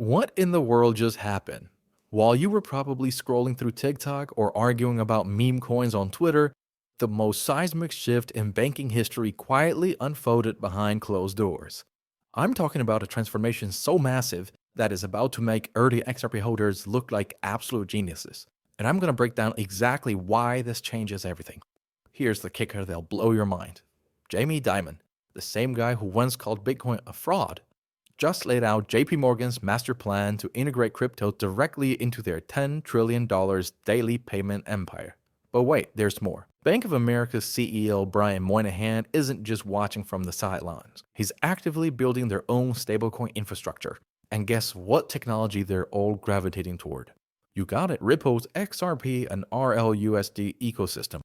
What in the world just happened? While you were probably scrolling through TikTok or arguing about meme coins on Twitter, the most seismic shift in banking history quietly unfolded behind closed doors. I'm talking about a transformation so massive that is about to make early XRP holders look like absolute geniuses. And I'm going to break down exactly why this changes everything. Here's the kicker that'll blow your mind. Jamie Dimon, the same guy who once called Bitcoin a fraud, just laid out JP Morgan's master plan to integrate crypto directly into their $10 trillion daily payment empire. But wait, there's more. Bank of America's CEO Brian Moynihan isn't just watching from the sidelines. He's actively building their own stablecoin infrastructure. And guess what technology they're all gravitating toward? You got it, Ripple's XRP and RLUSD ecosystem.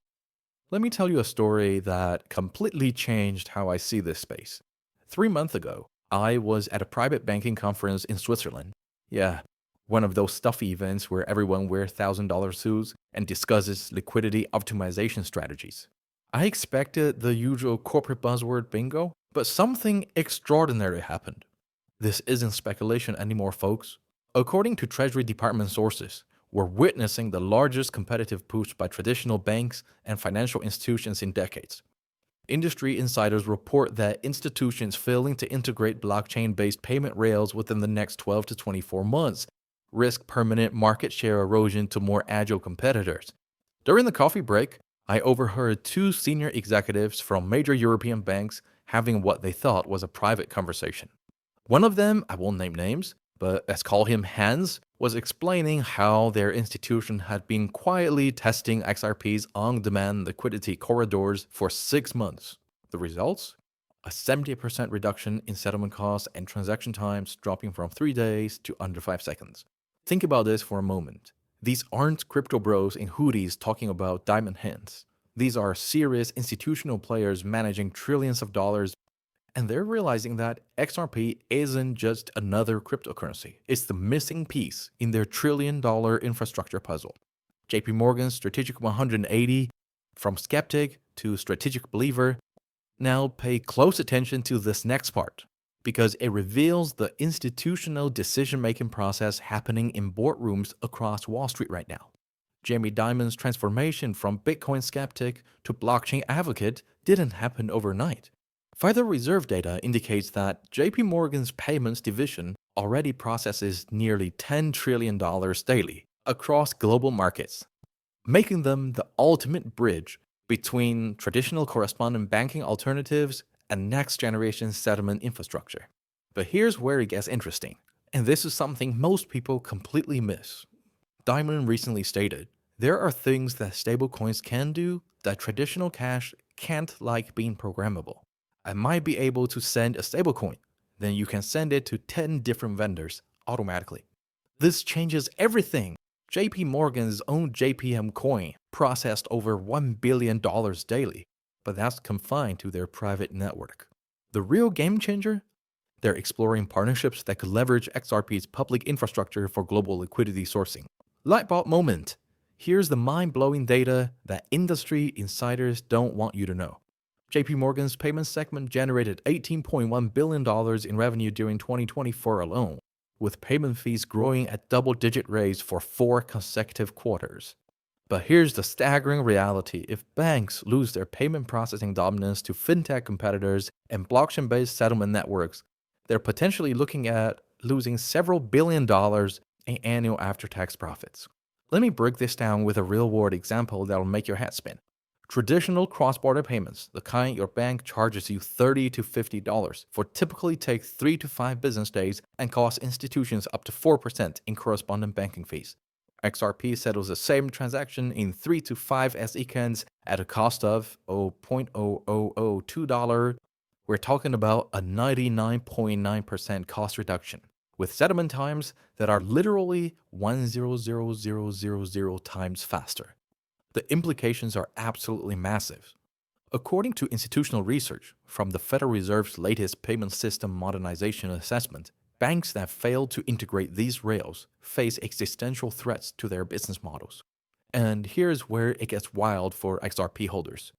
Let me tell you a story that completely changed how I see this space. 3 months ago, I was at a private banking conference in Switzerland. Yeah, one of those stuffy events where everyone wears $1,000 suits and discusses liquidity optimization strategies. I expected the usual corporate buzzword bingo, but something extraordinary happened. This isn't speculation anymore, folks. According to Treasury Department sources, we're witnessing the largest competitive push by traditional banks and financial institutions in decades. Industry insiders report that institutions failing to integrate blockchain-based payment rails within the next 12 to 24 months risk permanent market share erosion to more agile competitors. During the coffee break, I overheard two senior executives from major European banks having what they thought was a private conversation. One of them, I won't name names, but let's call him Hans, was explaining how their institution had been quietly testing XRP's on-demand liquidity corridors for 6 months. The results? A 70% reduction in settlement costs and transaction times dropping from 3 days to under 5 seconds. Think about this for a moment. These aren't crypto bros in hoodies talking about diamond hands. These are serious institutional players managing trillions of dollars, and they're realizing that XRP isn't just another cryptocurrency. It's the missing piece in their trillion-dollar infrastructure puzzle. JP Morgan's Strategic 180, from skeptic to strategic believer, now pay close attention to this next part, because it reveals the institutional decision-making process happening in boardrooms across Wall Street right now. Jamie Dimon's transformation from Bitcoin skeptic to blockchain advocate didn't happen overnight. Federal Reserve data indicates that JP Morgan's payments division already processes nearly $10 trillion daily across global markets, making them the ultimate bridge between traditional correspondent banking alternatives and next-generation settlement infrastructure. But here's where it gets interesting, and this is something most people completely miss. Dimon recently stated, there are things that stablecoins can do that traditional cash can't, like being programmable. I might be able to send a stablecoin, then you can send it to 10 different vendors automatically. This changes everything. JP Morgan's own JPM coin processed over $1 billion daily, but that's confined to their private network. The real game changer? They're exploring partnerships that could leverage XRP's public infrastructure for global liquidity sourcing. Lightbulb moment. Here's the mind-blowing data that industry insiders don't want you to know. JP Morgan's payments segment generated $18.1 billion in revenue during 2024 alone, with payment fees growing at double-digit rates for 4 consecutive quarters. But here's the staggering reality. If banks lose their payment processing dominance to fintech competitors and blockchain-based settlement networks, they're potentially looking at losing several billion dollars in annual after-tax profits. Let me break this down with a real-world example that'll make your head spin. Traditional cross-border payments, the kind your bank charges you $30 to $50 for, typically take 3 to 5 business days and cost institutions up to 4% in correspondent banking fees. XRP settles the same transaction in 3 to 5 seconds at a cost of $0.0002. We're talking about a 99.9% cost reduction, with settlement times that are literally 100,000 times faster. The implications are absolutely massive. According to institutional research from the Federal Reserve's latest payment system modernization assessment, banks that fail to integrate these rails face existential threats to their business models. And here's where it gets wild for XRP holders.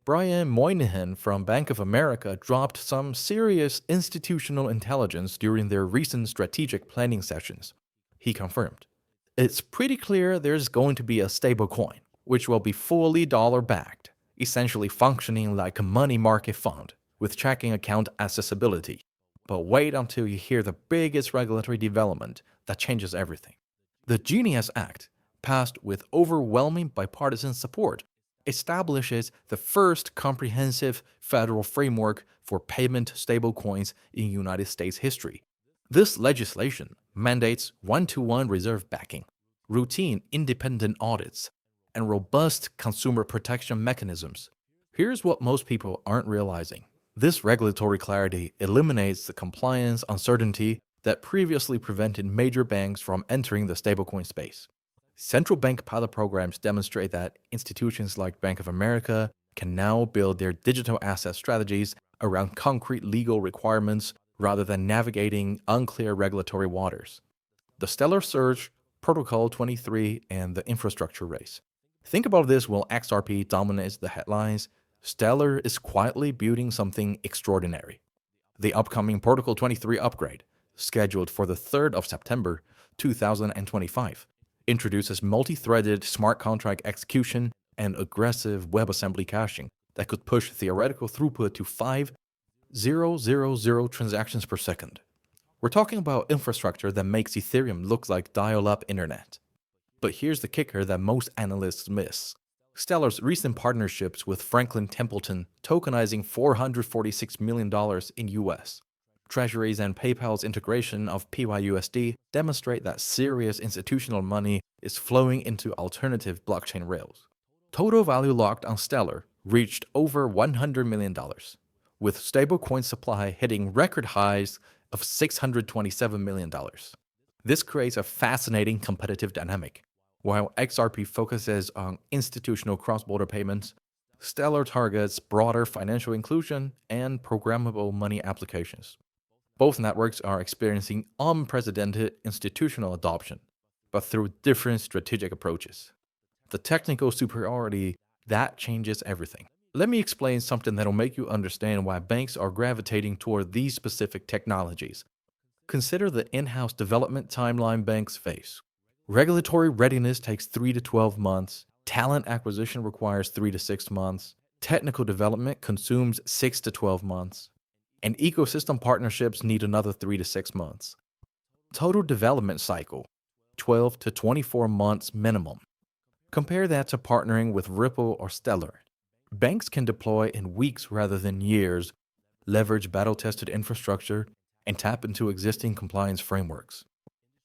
Brian Moynihan from Bank of America dropped some serious institutional intelligence during their recent strategic planning sessions. He confirmed, "It's pretty clear there's going to be a stablecoin, which will be fully dollar backed, essentially functioning like a money market fund with checking account accessibility. But wait until you hear the biggest regulatory development that changes everything." The Genius Act, passed with overwhelming bipartisan support, establishes the first comprehensive federal framework for payment stablecoins in United States history. This legislation mandates one-to-one reserve backing, routine independent audits, and robust consumer protection mechanisms. Here's what most people aren't realizing. This regulatory clarity eliminates the compliance uncertainty that previously prevented major banks from entering the stablecoin space. Central bank pilot programs demonstrate that institutions like Bank of America can now build their digital asset strategies around concrete legal requirements rather than navigating unclear regulatory waters. The Stellar Surge, Protocol 23, and the infrastructure race. Think about this while XRP dominates the headlines. Stellar is quietly building something extraordinary. The upcoming Protocol 23 upgrade, scheduled for the 3rd of September 2025, introduces multi-threaded smart contract execution and aggressive WebAssembly caching that could push theoretical throughput to 5,000 transactions per second. We're talking about infrastructure that makes Ethereum look like dial-up internet. But here's the kicker that most analysts miss. Stellar's recent partnerships with Franklin Templeton, tokenizing $446 million in US Treasuries, and PayPal's integration of PYUSD demonstrate that serious institutional money is flowing into alternative blockchain rails. Total value locked on Stellar reached over $100 million, with stablecoin supply hitting record highs of $627 million. This creates a fascinating competitive dynamic. While XRP focuses on institutional cross-border payments, Stellar targets broader financial inclusion and programmable money applications. Both networks are experiencing unprecedented institutional adoption, but through different strategic approaches. The technical superiority, that changes everything. Let me explain something that'll make you understand why banks are gravitating toward these specific technologies. Consider the in-house development timeline banks face. Regulatory readiness takes 3 to 12 months, talent acquisition requires 3 to 6 months, technical development consumes 6 to 12 months, and ecosystem partnerships need another 3 to 6 months. Total development cycle, 12 to 24 months minimum. Compare that to partnering with Ripple or Stellar. Banks can deploy in weeks rather than years, leverage battle-tested infrastructure, and tap into existing compliance frameworks.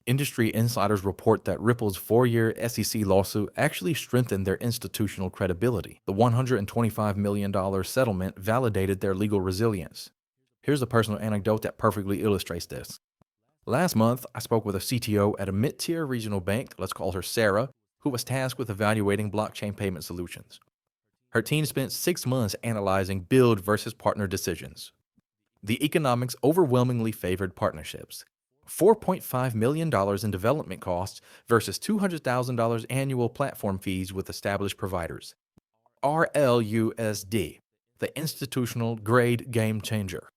Industry insiders report that Ripple's 4-year SEC lawsuit actually strengthened their institutional credibility. The $125 million settlement validated their legal resilience. Here's a personal anecdote that perfectly illustrates this. Last month, I spoke with a CTO at a mid-tier regional bank, let's call her Sarah, who was tasked with evaluating blockchain payment solutions. Her team spent 6 months analyzing build versus partner decisions. The economics overwhelmingly favored partnerships. $4.5 million in development costs versus $200,000 annual platform fees with established providers. RLUSD, the institutional grade game changer.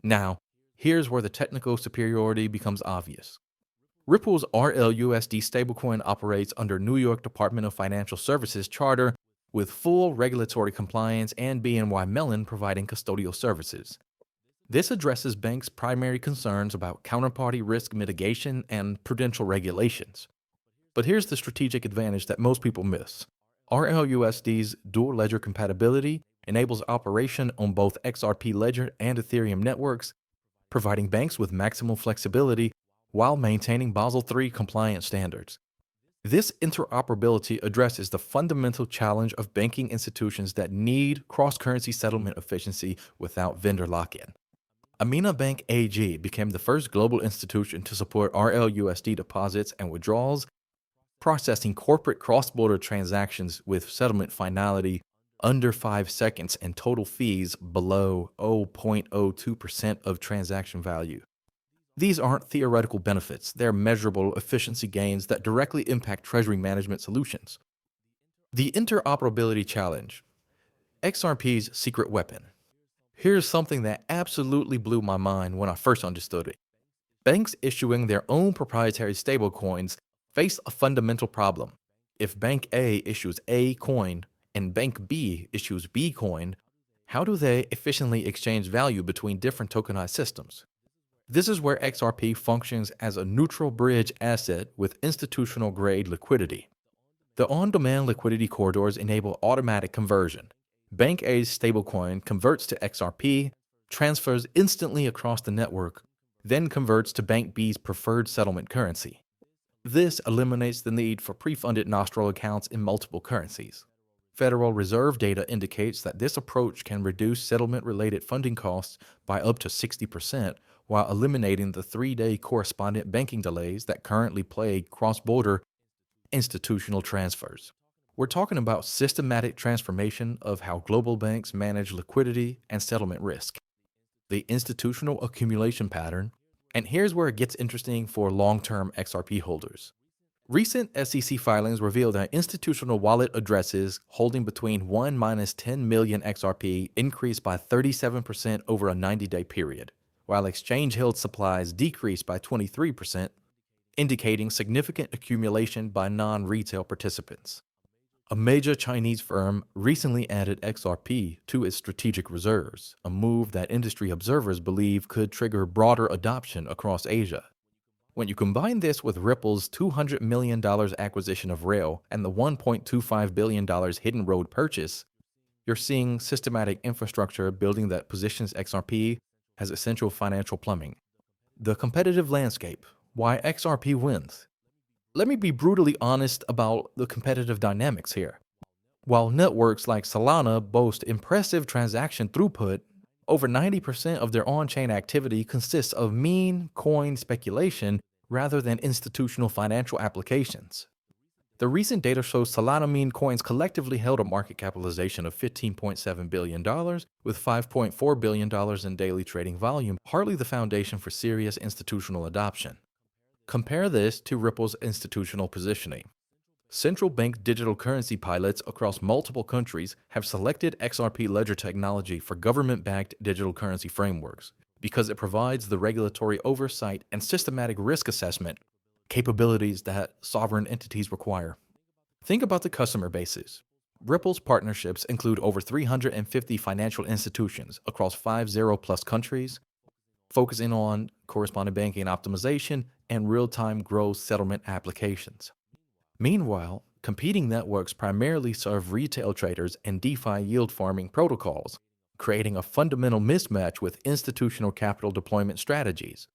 Now, here's where the technical superiority becomes obvious. Ripple's RLUSD stablecoin operates under New York Department of Financial Services charter with full regulatory compliance and BNY Mellon providing custodial services. This addresses banks' primary concerns about counterparty risk mitigation and prudential regulations. But here's the strategic advantage that most people miss. RLUSD's dual ledger compatibility enables operation on both XRP Ledger and Ethereum networks, providing banks with maximum flexibility while maintaining Basel III compliance standards. This interoperability addresses the fundamental challenge of banking institutions that need cross-currency settlement efficiency without vendor lock-in. Amina Bank AG became the first global institution to support RLUSD deposits and withdrawals, processing corporate cross-border transactions with settlement finality under 5 seconds and total fees below 0.02% of transaction value. These aren't theoretical benefits, they're measurable efficiency gains that directly impact treasury management solutions. The interoperability challenge. XRP's secret weapon. Here's something that absolutely blew my mind when I first understood it. Banks issuing their own proprietary stablecoins face a fundamental problem. If Bank A issues A coin and Bank B issues B coin, how do they efficiently exchange value between different tokenized systems? This is where XRP functions as a neutral bridge asset with institutional grade liquidity. The on-demand liquidity corridors enable automatic conversion. Bank A's stablecoin converts to XRP, transfers instantly across the network, then converts to Bank B's preferred settlement currency. This eliminates the need for pre-funded nostril accounts in multiple currencies. Federal Reserve data indicates that this approach can reduce settlement-related funding costs by up to 60% while eliminating the 3-day correspondent banking delays that currently plague cross-border institutional transfers. We're talking about systematic transformation of how global banks manage liquidity and settlement risk. The institutional accumulation pattern, and here's where it gets interesting for long-term XRP holders. Recent SEC filings reveal that institutional wallet addresses holding between 1 minus 10 million XRP increased by 37% over a 90-day period, while exchange-held supplies decreased by 23%, indicating significant accumulation by non-retail participants. A major Chinese firm recently added XRP to its strategic reserves, a move that industry observers believe could trigger broader adoption across Asia. When you combine this with Ripple's $200 million acquisition of Rail and the $1.25 billion Hidden Road purchase, you're seeing systematic infrastructure building that positions XRP as essential financial plumbing. The competitive landscape. Why XRP wins. Let me be brutally honest about the competitive dynamics here. While networks like Solana boast impressive transaction throughput, over 90% of their on-chain activity consists of meme coin speculation rather than institutional financial applications. The recent data shows Solana meme coins collectively held a market capitalization of $15.7 billion, with $5.4 billion in daily trading volume, hardly the foundation for serious institutional adoption. Compare this to Ripple's institutional positioning. Central bank digital currency pilots across multiple countries have selected XRP ledger technology for government-backed digital currency frameworks because it provides the regulatory oversight and systematic risk assessment capabilities that sovereign entities require. Think about the customer bases. Ripple's partnerships include over 350 financial institutions across 50+ countries, focusing on correspondent banking optimization and real-time gross settlement applications. Meanwhile, competing networks primarily serve retail traders and DeFi yield farming protocols, creating a fundamental mismatch with institutional capital deployment strategies.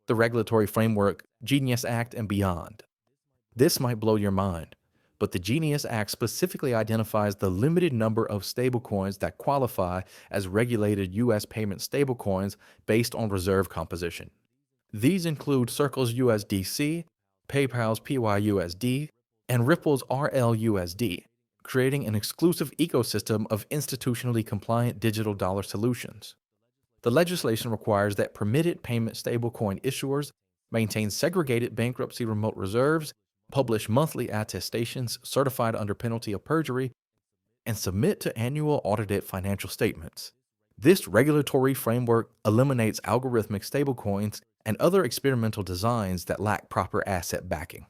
The regulatory framework, Genius Act, and beyond. This might blow your mind, but the Genius Act specifically identifies the limited number of stablecoins that qualify as regulated U.S. payment stablecoins based on reserve composition. These include Circle's USDC, PayPal's PYUSD, and Ripple's RLUSD, creating an exclusive ecosystem of institutionally compliant digital dollar solutions. The legislation requires that permitted payment stablecoin issuers maintain segregated bankruptcy remote reserves, publish monthly attestations certified under penalty of perjury, and submit to annual audited financial statements. This regulatory framework eliminates algorithmic stablecoins and other experimental designs that lack proper asset backing.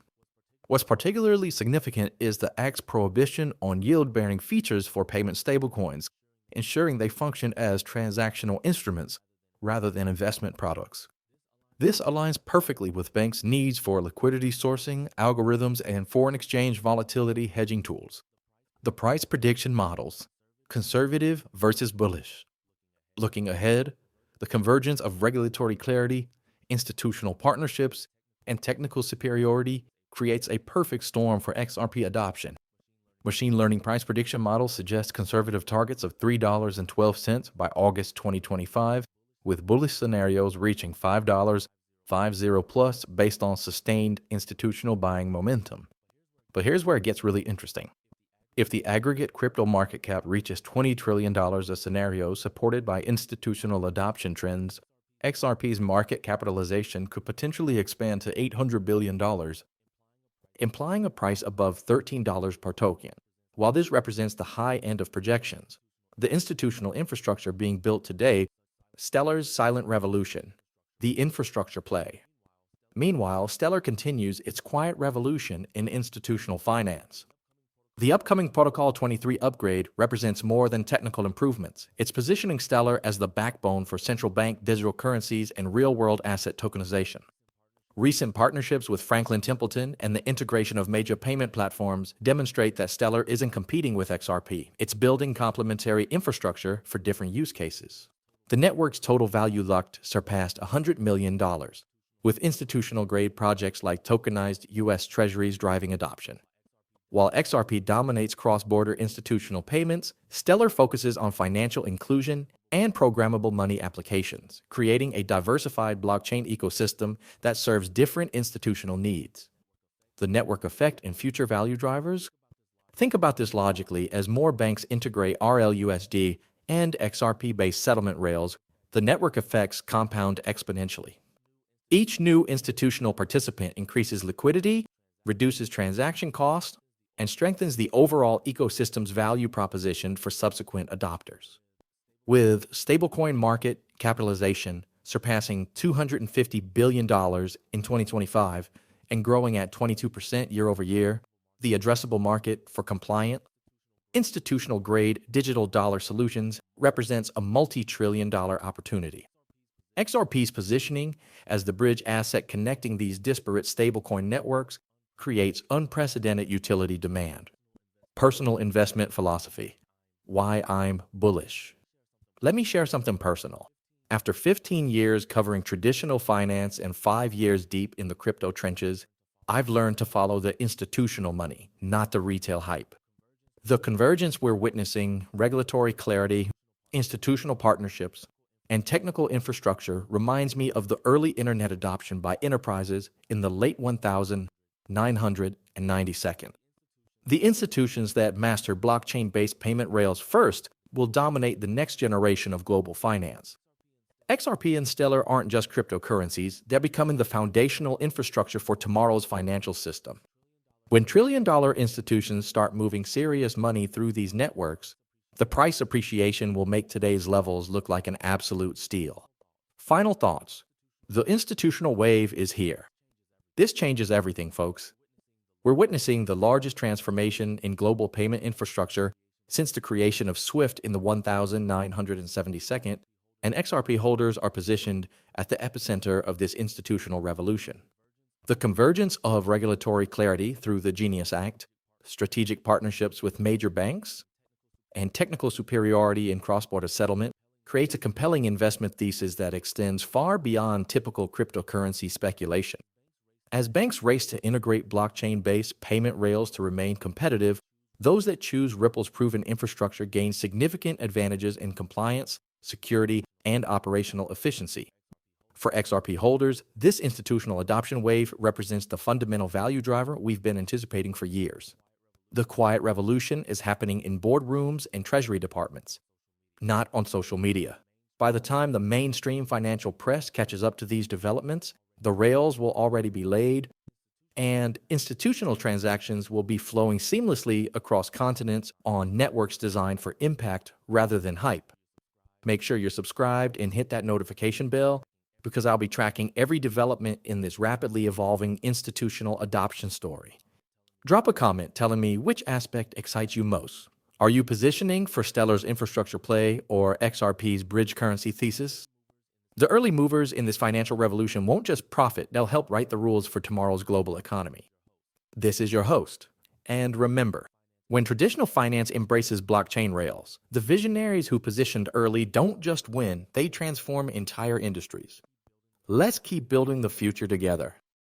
What's particularly significant is the Act's prohibition on yield-bearing features for payment stablecoins, ensuring they function as transactional instruments rather than investment products. This aligns perfectly with banks' needs for liquidity sourcing, algorithms, and foreign exchange volatility hedging tools. The price prediction models, conservative versus bullish. Looking ahead, the convergence of regulatory clarity, institutional partnerships, and technical superiority creates a perfect storm for XRP adoption. Machine learning price prediction models suggest conservative targets of $3.12 by August 2025, with bullish scenarios reaching $5.50 plus based on sustained institutional buying momentum. But here's where it gets really interesting. If the aggregate crypto market cap reaches $20 trillion, a scenario supported by institutional adoption trends, XRP's market capitalization could potentially expand to $800 billion, implying a price above $13 per token. While this represents the high end of projections, The institutional infrastructure being built today, Stellar's silent revolution, the infrastructure play. Meanwhile, Stellar continues its quiet revolution in institutional finance. The upcoming Protocol 23 upgrade represents more than technical improvements. It's positioning Stellar as the backbone for central bank digital currencies and real-world asset tokenization. Recent partnerships with Franklin Templeton and the integration of major payment platforms demonstrate that Stellar isn't competing with XRP. It's building complementary infrastructure for different use cases. The network's total value locked surpassed $100 million, with institutional-grade projects like tokenized U.S. Treasuries driving adoption. While XRP dominates cross-border institutional payments, Stellar focuses on financial inclusion and programmable money applications, creating a diversified blockchain ecosystem that serves different institutional needs. The network effect and future value drivers? Think about this logically. As more banks integrate RLUSD and XRP-based settlement rails, the network effects compound exponentially. Each new institutional participant increases liquidity, reduces transaction costs, and strengthens the overall ecosystem's value proposition for subsequent adopters. With stablecoin market capitalization surpassing $250 billion in 2025 and growing at 22% year over year, the addressable market for compliant, institutional-grade digital dollar solutions represents a multi-trillion-dollar opportunity. XRP's positioning as the bridge asset connecting these disparate stablecoin networks creates unprecedented utility demand. Personal investment philosophy. Why I'm bullish. Let me share something personal. After 15 years covering traditional finance and 5 years deep in the crypto trenches, I've learned to follow the institutional money, not the retail hype. The convergence we're witnessing, regulatory clarity, institutional partnerships, and technical infrastructure reminds me of the early internet adoption by enterprises in the late 1992. The institutions that master blockchain-based payment rails first will dominate the next generation of global finance. XRP and Stellar aren't just cryptocurrencies, they're becoming the foundational infrastructure for tomorrow's financial system. When trillion-dollar institutions start moving serious money through these networks, the price appreciation will make today's levels look like an absolute steal. Final thoughts. The institutional wave is here. This changes everything, folks. We're witnessing the largest transformation in global payment infrastructure since the creation of SWIFT in the 1972, and XRP holders are positioned at the epicenter of this institutional revolution. The convergence of regulatory clarity through the Genius Act, strategic partnerships with major banks, and technical superiority in cross-border settlement creates a compelling investment thesis that extends far beyond typical cryptocurrency speculation. As banks race to integrate blockchain-based payment rails to remain competitive, those that choose Ripple's proven infrastructure gain significant advantages in compliance, security, and operational efficiency. For XRP holders, this institutional adoption wave represents the fundamental value driver we've been anticipating for years. The quiet revolution is happening in boardrooms and treasury departments, not on social media. By the time the mainstream financial press catches up to these developments, the rails will already be laid, and institutional transactions will be flowing seamlessly across continents on networks designed for impact rather than hype. Make sure you're subscribed and hit that notification bell, because I'll be tracking every development in this rapidly evolving institutional adoption story. Drop a comment telling me which aspect excites you most. Are you positioning for Stellar's infrastructure play or XRP's bridge currency thesis? The early movers in this financial revolution won't just profit, they'll help write the rules for tomorrow's global economy. This is your host. And remember, when traditional finance embraces blockchain rails, the visionaries who positioned early don't just win, they transform entire industries. Let's keep building the future together.